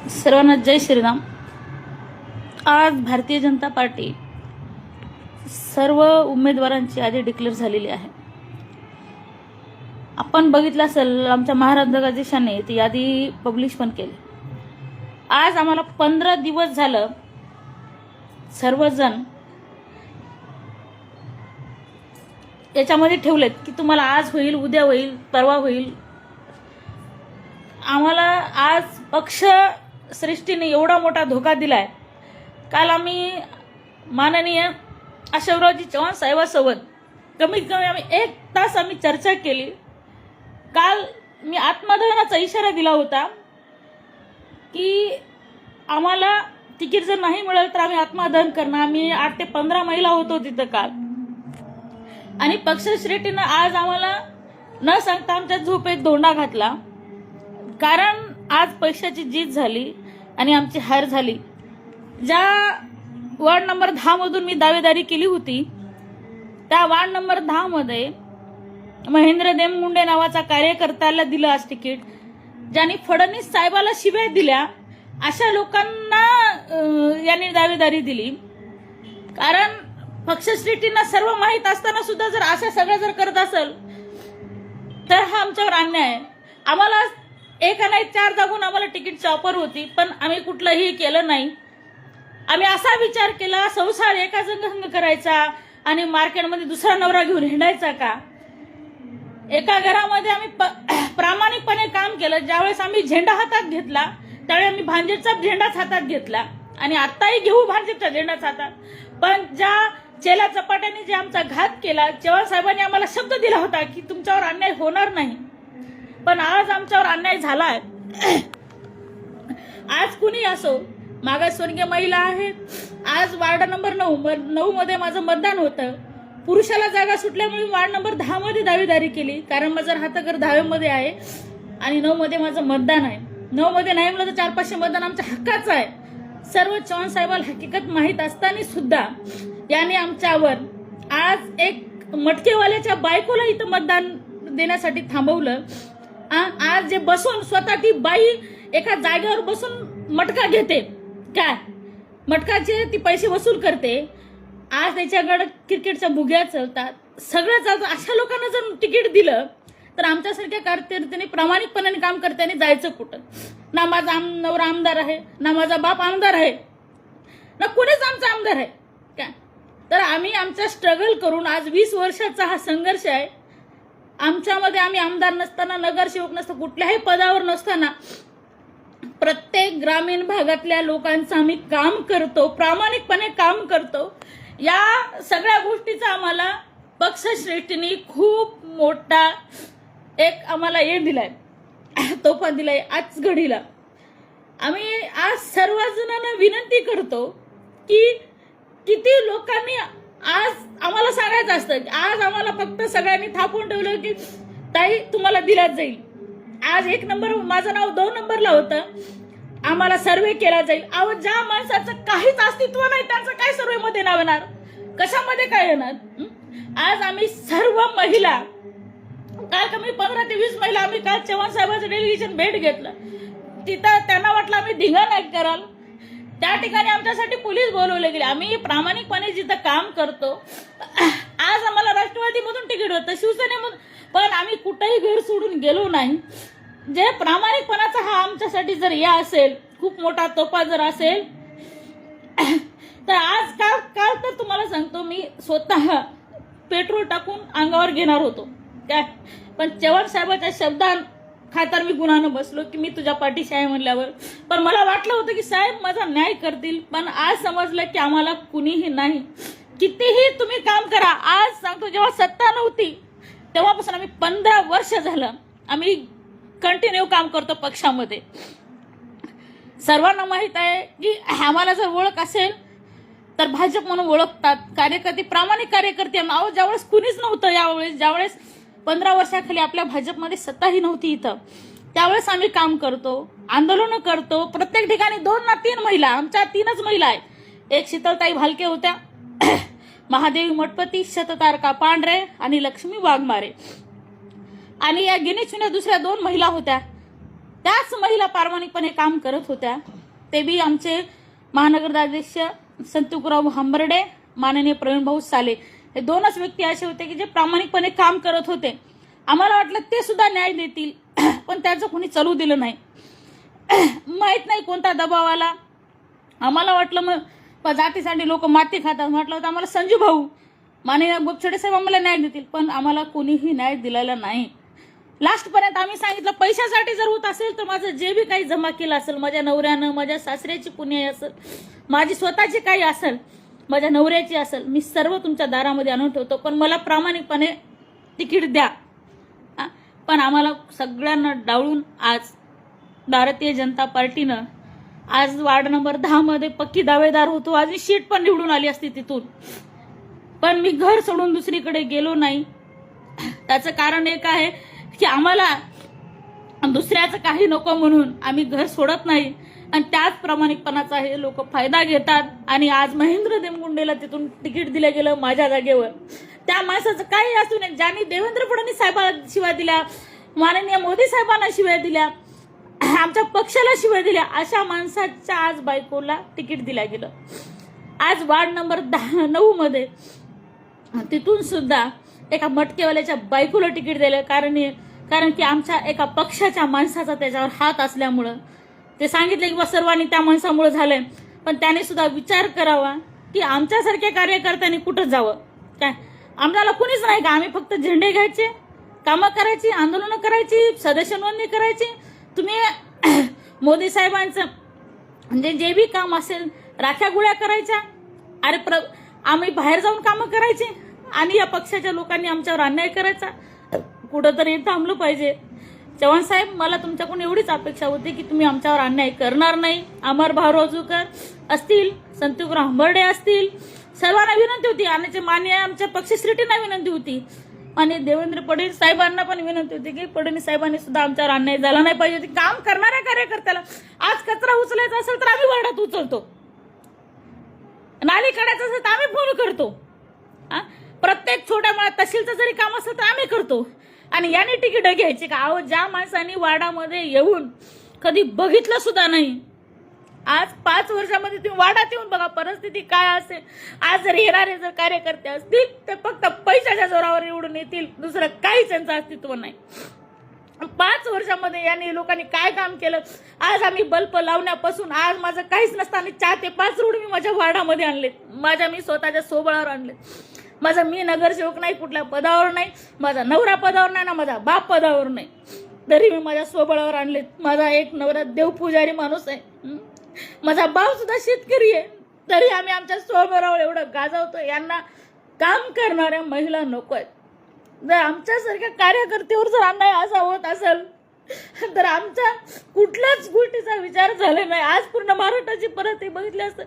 सर्वांना जय श्रीराम। आज भारतीय जनता पार्टी सर्व उमेदवारांची यादी डिक्लेअर झालेली आहे। आपण बघितलं असेल, आमच्या महाराष्ट्र गजेशाने ती यादी पब्लिश पण केली। आज आम्हाला 15 दिवस झालं सर्वजण याच्यामध्ये ठेवलेत की तुम्हाला आज होईल, उद्या होईल, परवा होईल। आम्हाला आज पक्ष सृष्टीने एवढा मोठा धोका दिलाय। काल आम्ही माननीय अशोकरावजी चव्हाण साहेबांसोबत कमीत कमी आम्ही 1 तास आम्ही चर्चा केली। काल मी आत्मदहनाचा इशारा दिला होता की आम्हाला तिकीट जर नाही मिळालं तर आम्ही आत्मदहन करणार। आम्ही 8 ते 15 महिला होतो तिथं काल, आणि पक्षश्रेष्ठीनं आज आम्हाला न सांगता आमच्या झोपेत धोंडा घातला। कारण आज पैशाची जीत झाली आणि आमची हार झाली। ज्या वार्ड नंबर 10 मधून मी दावेदारी केली होती, त्या वार्ड नंबर 10 मध्ये महेंद्र देममुंडे नावाचा कार्यकर्त्याला दिलं आज तिकीट, ज्यांनी फडणवीस साहेबाला शिव्या दिल्या, अशा लोकांना यांनी दावेदारी दिली। कारण पक्षश्रेष्ठींना सर्व माहीत असताना सुद्धा जर अशा सगळं जर करत असेल तर हा आमच्यावर अन्याय आहे। आम्हाला एक नाही 4 जागून आम्हाला तिकीटची ऑफर होती, पण आम्ही कुठलंही केलं नाही। आम्ही असा विचार केला, संसार एका संघ करायचा आणि मार्केटमध्ये दुसरा नवरा घेऊन हिंडायचा का? एका घरामध्ये आम्ही प्रामाणिकपणे काम केलं। ज्यावेळेस आम्ही झेंडा हातात घेतला त्यावेळी आम्ही भांजेचा झेंडाच हातात घेतला, आणि आताही घेऊ भांजेचा झेंडाच हातात। पण ज्या चेला चपाट्याने जे आमचा घात केला, चव्हाण साहेबांनी आम्हाला शब्द दिला होता की तुमच्यावर अन्याय होणार नाही, पण आज आमच्यावर अन्याय झालाय। आज कुणी असो, मागासवर्गीय महिला आहेत। आज वार्ड नंबर 9 मध्ये माझं मतदान होतं। पुरुषाला जागा सुटल्यामुळे वार्ड नंबर 10 मध्ये दावेदारी केली, कारण माझा हातकर 10 मध्ये आहे आणि 9 मध्ये माझं मतदान आहे। 9 मध्ये नाही म्हणलं तर 400-500 मतदान आमच्या हक्काचं आहे। सर्व चव्हाण साहेबांना हकीकत माहीत असताना सुद्धा याने आमच्यावर आज एक मटकेवाल्याच्या बायकोला इथं मतदान देण्यासाठी थांबवलं। आज जे बसून स्वतः ती बाई एका जागेवर बसून मटका घेते, काय मटकाचे ती पैसे वसूल करते। आज त्याच्याकडे क्रिकेटच्या बुग्या चालतात, सगळं चालतं। अशा लोकांना जर तिकीट दिलं तर आमच्यासारख्या कार्यकर्त्यांनी प्रामाणिकपणाने काम करताना जायचं कुठं? ना माझा नवरा आमदार आहे, ना माझा बाप आमदार आहे, ना कोणीच आमचा आमदार आहे काय? तर आम्ही आमचा स्ट्रगल करून आज 20 वर्षाचा हा संघर्ष आहे। आमच्यामध्ये आम्ही आमदार नसताना, नगरसेवक नसताना, कुठल्याही पदावर नसताना प्रत्येक ग्रामीण भागातल्या लोकांचं आम्ही काम करतो, प्रामाणिकपणे काम करतो। या सगळ्या गोष्टीचा आम्हाला पक्षश्रेष्ठींनी खूप मोठा एक आम्हाला हे दिलाय, तोफा दिलाय। आज घडीला आम्ही आज सर्वजणांना विनंती करतो की किती लोकांनी आज आम्हाला सांगायचं असतं की आज आम्हाला फक्त सगळ्यांनी थापून ठेवलं की ताई तुम्हाला दिलाच जाईल। आज 1 नंबर, माझं नाव 2 नंबरला होतं, आम्हाला सर्वे केला जाईल। अहो, ज्या माणसाचं काहीच अस्तित्व नाही त्यांचं काय सर्वे मध्ये नाव येणार? कशामध्ये काय येणार? आज आम्ही सर्व महिला, काल कमी 15 ते 20 महिला आम्ही काल चव्हाण साहेबांचं डेलिगेशन भेट घेतलं। तिथं त्यांना वाटलं आम्ही धिंगाणा कराल, त्या ठिकाणी आमच्यासाठी पोलीस बोलवले गेले। आम्ही प्रामाणिकपणे जिथं काम करतो। आज आम्हाला राष्ट्रवादीमधून तिकीट होतं, शिवसेनेमधून, पण आम्ही कुठेही घर सोडून गेलो नाही। जे प्रामाणिकपणाचा हा आमच्यासाठी जर या असेल, खूप मोठा तोफा जर असेल, तर आज काल तर तुम्हाला सांगतो, मी स्वतः पेट्रोल टाकून अंगावर घेणार होतो काय, पण चव्हाण साहेबांच्या शब्दां खातर मी गुन्हानं बसलो की मी तुझ्या पाठीशी आहे म्हणल्यावर। पण मला वाटलं होतं की साहेब माझा न्याय करतील, पण आज समजलं की आम्हाला कुणीही नाही। कितीही तुम्ही काम करा, आज सांगतो जेव्हा सत्ता नव्हती तेव्हापासून आम्ही 15 वर्ष झालं आम्ही कंटिन्यू काम करतो पक्षामध्ये। सर्वांना माहित आहे की आम्हाला जर ओळख असेल तर भाजप म्हणून ओळखतात, कार्यकर्ते प्रामाणिक कार्यकर्ते। अहो, ज्यावेळेस कुणीच नव्हतं, यावेळेस ज्यावेळेस 15 वर्षाखाली आपल्या भाजपमध्ये सत्ताही नव्हती इथं, त्यावेळेस आम्ही काम करतो, आंदोलन करतो। प्रत्येक ठिकाणी 2 ना 3 महिला, आमच्या 3च महिला आहेत। एक शीतलताई भालके होत्या, महादेवी मठपती, शततारका पांढरे आणि लक्ष्मी वाघमारे, आणि या गिनीचुन्या दुसऱ्या 2 महिला होत्या। त्याच महिला प्रामाणिकपणे काम करत होत्या। ते बी आमचे महानगराध्यक्ष संतोषराव हंबर्डे, माननीय प्रवीण भाऊ साले, हे दोनच व्यक्ती असे होते की जे प्रामाणिकपणे काम करत होते. आम्हाला वाटलं ते सुद्धा न्याय देतील, पण त्याचं कोणी चालू दिलं नाही. माहित नाही कोणता दबाव आला. आम्हाला वाटलं मग जातीसाठी लोक माती खातात, म्हटलं होतं आम्हाला संजू भाऊ माननीय गोपछडे साहेब आम्हाला न्याय देतील, पण आम्हाला कोणीही न्याय दिलेला नाही. लास्टपर्यंत आम्ही सांगितलं पैशासाठी जर होत असेल तर माझं जे बी काही जमा केलं असेल, माझ्या नवऱ्यानं, माझ्या सासऱ्याची पुण्याई असेल, माझी स्वतःची काही असेल, माझ्या नवऱ्याची असेल, मी सर्व तुमच्या दारामध्ये आणून ठेवतो, पण मला प्रामाणिकपणे तिकीट द्या. पण आम्हाला सगळ्यांना डावळून आज भारतीय जनता पार्टीनं आज वार्ड नंबर 10 मध्ये पक्की दावेदार होतो. आज शीट पण निवडून आली असती तिथून, पण मी घर सोडून दुसरीकडे गेलो नाही. त्याचं कारण एक आहे की आम्हाला दुसऱ्याचं काही नको म्हणून आम्ही घर सोडत नाही, आणि त्याच प्रामाणिकपणाचा हे लोक फायदा घेतात. आणि आज महेंद्र देमगुंडेला तिथून तिकीट दिलं गेलं माझ्या जागेवर. त्या माणसाचं काही असू नये, ज्यांनी देवेंद्र फडणवीस साहेबांना शिव्या दिल्या, माननीय मोदी साहेबांना शिव्या दिल्या, आमच्या पक्षाला शिव्या दिल्या, अशा माणसाच्या आज बायकोला तिकीट दिलं गेलं. आज वार्ड नंबर 9 मध्ये तिथून सुद्धा एका मटकेवाल्याच्या बायकोला तिकीट दिलं, कारण की आमच्या एका पक्षाच्या माणसाचा त्याच्यावर हात असल्यामुळं ते सांगितले की सर्वांनी त्या माणसामुळे झालंय. पण त्याने सुद्धा विचार करावा की आमच्यासारख्या कार्यकर्त्यांनी कुठं जावं. काय आम्हाला कुणीच नाही का, आम्ही फक्त झेंडे घ्यायचे, कामं करायची, आंदोलनं करायची, सदस्य नोंदणी करायची. तुम्ही मोदी साहेबांचं म्हणजे जे बी काम असेल, राख्या गुळ्या करायच्या, अरे आम्ही बाहेर जाऊन कामं करायची, आणि या पक्षाच्या लोकांनी आमच्यावर अन्याय करायचा. कुठंतरी थांबलं पाहिजे. चव्हाण साहेब, मला तुमच्याकडून एवढीच अपेक्षा होती की तुम्ही आमच्यावर अन्याय करणार नाही. अमर भाऊरावकर असतील, संतोषराव हंबर्डे असतील, सर्वांना विनंती होती, आणि मान्य आमच्या पक्षश्रेष्ठींना विनंती होती, आणि देवेंद्र फडणवीस साहेबांना पण विनंती होती की फडणवीस साहेबांनी सुद्धा आमच्यावर अन्याय झाला नाही पाहिजे. काम करणाऱ्या कार्यकर्त्याला आज कचरा उचलायचा असेल तर आम्ही वार्डात उचलतो, नाली काढायचं असेल तर आम्ही फोन करतो, प्रत्येक छोट्या मुळात तहसीलचं जरी काम असेल तर आम्ही करतो. आणि याने तिकीट घ्यायची का? अहो, ज्या माणसांनी वार्डामध्ये येऊन कधी बघितलं सुद्धा नाही, आज 5 वर्षामध्ये तुम्ही वार्डात येऊन बघा परिस्थिती काय असेल. आज जर येणारे जर कार्यकर्ते असतील ते फक्त पैशाच्या जोरावर निवडून येतील, दुसरं काहीच त्यांचं अस्तित्व नाही. 5 वर्षामध्ये यांनी लोकांनी काय काम केलं. आज आम्ही बल्ब लावण्यापासून आज माझं काहीच नसताना 4 ते 5 रोड मी माझ्या वार्डामध्ये आणले, मी स्वतःच्या सोबळावर आणले. मी नगरसेवक नाही, कुठल्या पदावर नाही, माझा नवरा पदावर नाही ना माझा बाप पदावर नाही, तरी मी माझ्या स्वबळावर आणले. माझा एक नवरा देवपुजारी माणूस आहे, माझा भाऊ सुद्धा शेतकरी आहे, तरी आम्ही आमच्या स्वबळावर एवढं गाजवतो. यांना काम करणाऱ्या महिला नको आहेत. जर आमच्यासारख्या कार्यकर्त्यावर जर अन्याय असा होत असेल तर आमच्या कुठल्याच गोष्टीचा विचार झाला नाही. आज पूर्ण महाराष्ट्राची परिस्थिती बघितली असते,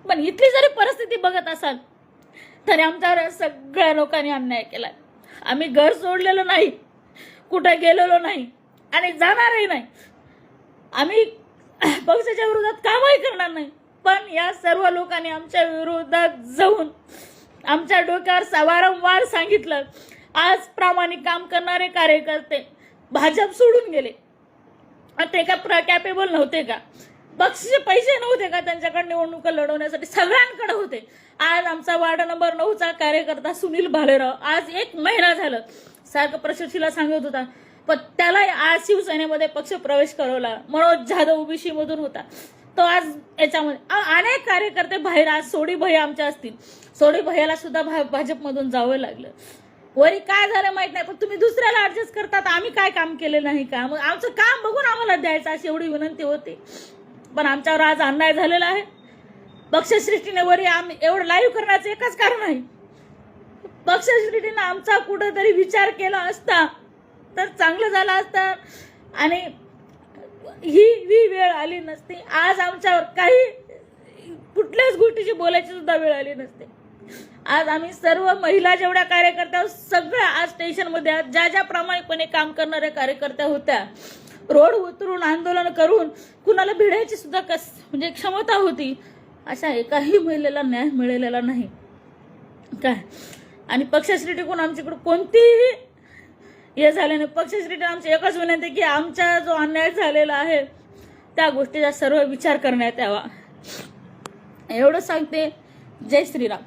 पण इथली जरी परिस्थिती बघत असाल तरी आमच्यावर सगळ्या लोकांनी अन्याय केलाय. आम्ही घर सोडलेलं नाही, कुठे गेलेलो नाही आणि जाणारही नाही. आम्ही पक्षाच्या विरोधात कामही करणार नाही, पण या सर्व लोकांनी आमच्या विरोधात जाऊन आमच्या डोक्यावर वारंवार सांगितलं. आज प्रामाणिक काम करणारे कार्यकर्ते भाजप सोडून गेले, ते का कॅपेबल नव्हते का? बक्षीचे पैसे नव्हते का त्यांच्याकडे निवडणुका लढवण्यासाठी? सगळ्यांकडे होते. आज आमचा वार्ड नंबर 9चा कार्यकर्ता सुनील भालेराव आज 1 महिना झालं सारखं प्रशासकीला सांगत होता, पण त्याला आज शिवसेनेमध्ये पक्ष प्रवेश करवला. मनोज जाधव ओबीसी मधून होता, तो आज याच्यामध्ये. अनेक कार्यकर्ते बाहेर, आज सोडी भैया आमच्या असतील, सोडी भैयाला सुद्धा भाजपमधून जावं लागलं. वरी काय झालं माहित नाही, पण तुम्ही दुसऱ्याला ऍडजस्ट करतात. आम्ही काय काम केलं नाही का? मग आमचं काम बघून आम्हाला द्यायचं अशी एवढी विनंती होती. पण आमच्यावर आज अन्याय झालेला आहे. पक्षश्रेष्ठीने वरी आम्ही एवढं लाईव्ह करण्याचं एकच कारण आहे, पक्षश्रेष्ठीने आमचा कुठेतरी विचार केला असता तर चांगलं झालं असतं आणि ही वेळ आली नसती. आज आमच्यावर काही कुठल्याच गोष्टीची बोलायची सुद्धा वेळ आली नसते. आज आम्ही सर्व महिला जेवढ्या कार्यकर्त्या सगळ्या आज स्टेशनमध्ये ज्या प्रामाणिकपणे काम करणाऱ्या कार्यकर्त्या होत्या, रोड उतरून आंदोलन करून कुणाला भिडायची सुद्धा म्हणजे क्षमता होती, अशा एकाही महिलेला न्याय मिळालेला नाही काय. आणि पक्षश्रेष्ठीकडून आमच्याकडे कोणतीही हे झाले नाही. पक्षश्रेष्ठी आमची एकच विनंती की आमचा जो अन्याय झालेला आहे त्या गोष्टीचा सर्व विचार करण्यात यावा. एवढं सांगते. जय श्रीराम.